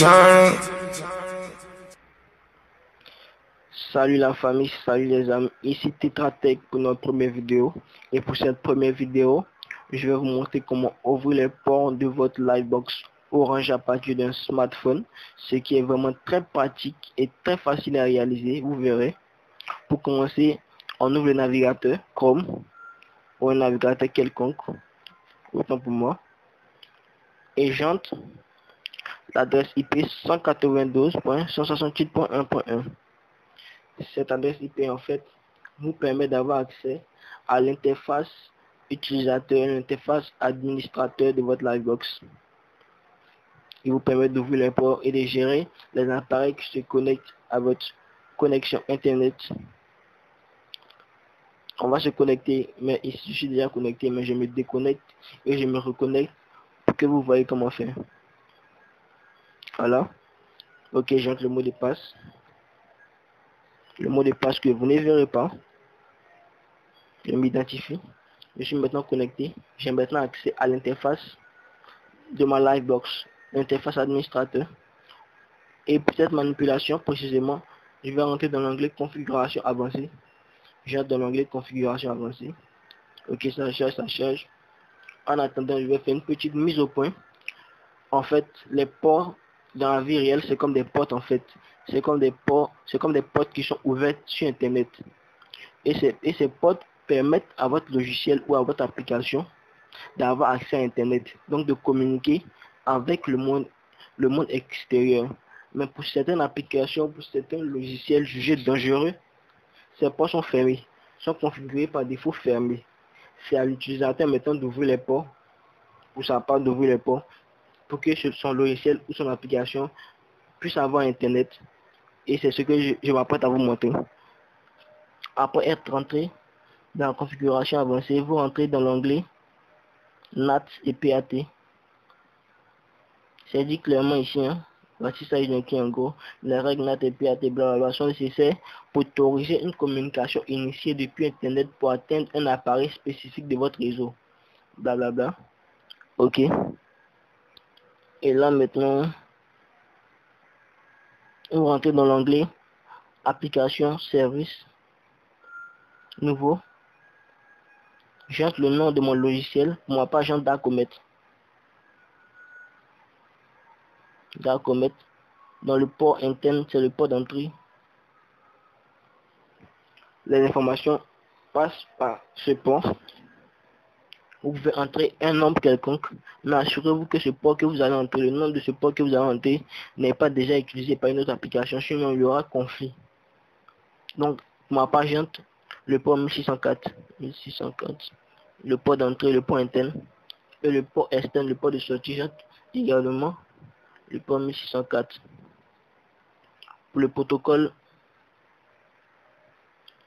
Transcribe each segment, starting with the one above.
turn. Salut la famille, salut les amis, ici Tetratech pour notre première vidéo. Et pour cette première vidéo, je vais vous montrer comment ouvrir les ports de votre Livebox Orange à partir d'un smartphone, ce qui est vraiment très pratique et très facile à réaliser, vous verrez. Pour commencer, on ouvre le navigateur Chrome ou un navigateur quelconque, autant pour moi, et j'entre l'adresse IP 192.168.1.1. Cette adresse IP en fait vous permet d'avoir accès à l'interface utilisateur, l'interface administrateur de votre Livebox. Il vous permet d'ouvrir les ports et de gérer les appareils qui se connectent à votre connexion internet. On va se connecter, mais ici je suis déjà connecté, mais je me déconnecte et je me reconnecte pour que vous voyez comment faire. Voilà. Ok, j'entre le mot de passe. Le mot de passe que vous ne verrez pas. Je m'identifie. Je suis maintenant connecté. J'ai maintenant accès à l'interface de ma Livebox, l'interface administrateur. Et pour cette manipulation, précisément, je vais rentrer dans l'onglet configuration avancée. J'entre dans l'onglet configuration avancée. Ok, ça charge, ça charge. En attendant, je vais faire une petite mise au point. En fait, les ports dans la vie réelle, c'est comme des portes en fait. C'est comme des portes qui sont ouvertes sur Internet. Et ces portes permettent à votre logiciel ou à votre application d'avoir accès à Internet. Donc de communiquer avec le monde extérieur. Mais pour certaines applications, pour certains logiciels jugés dangereux, ces ports sont fermés, sont configurés par défaut fermés. C'est à l'utilisateur maintenant d'ouvrir les ports, pour sa part d'ouvrir les ports, pour que son logiciel ou son application puisse avoir Internet. Et c'est ce que je m'apprête à vous montrer. Après être rentré dans la configuration avancée, vous rentrez dans l'onglet NAT et PAT. C'est dit clairement ici, hein. Voici ça, qui en gros, les règles NAT et PAT blablabla sont nécessaires pour autoriser une communication initiée depuis Internet pour atteindre un appareil spécifique de votre réseau. Blablabla. Ok. Et là maintenant, vous rentrez dans l'onglet application, service, nouveau. J'entre le nom de mon logiciel. Pour ma page, j'entre Dacomet. Dacomet. Dans le port interne, c'est le port d'entrée. Les informations passent par ce port. Vous pouvez entrer un nombre quelconque, mais assurez-vous que ce port que vous allez entrer, le nom de ce port que vous allez entrer, n'est pas déjà utilisé par une autre application, sinon il y aura conflit. Donc, pour ma page, j'entre le port 1604, le port d'entrée, le port interne, et le port externe, le port de sortie, j'entre également le port 1604. Pour le protocole,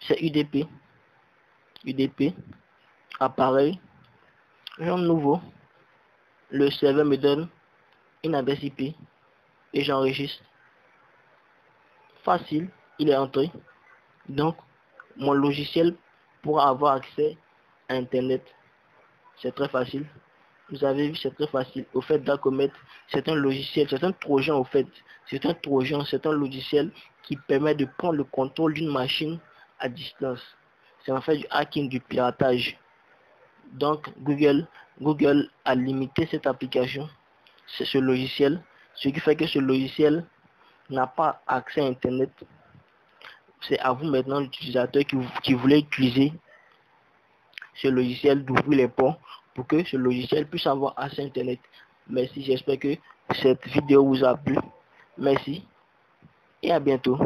c'est UDP. UDP, appareil, j'entre nouveau. Le serveur me donne une adresse IP et j'enregistre. Facile, il est entré. Donc, mon logiciel pourra avoir accès à Internet. C'est très facile. Vous avez vu, c'est très facile. Au fait, Dacomet, c'est un logiciel, c'est un trojan au fait. C'est un trojan, c'est un logiciel qui permet de prendre le contrôle d'une machine à distance. C'est en fait du hacking, du piratage. Donc, Google a limité cette application, c'est ce logiciel, ce qui fait que ce logiciel n'a pas accès à Internet. C'est à vous maintenant, l'utilisateur qui voulait utiliser ce logiciel, d'ouvrir les ports pour que ce logiciel puisse avoir accès à Internet. Merci, j'espère que cette vidéo vous a plu. Merci et à bientôt.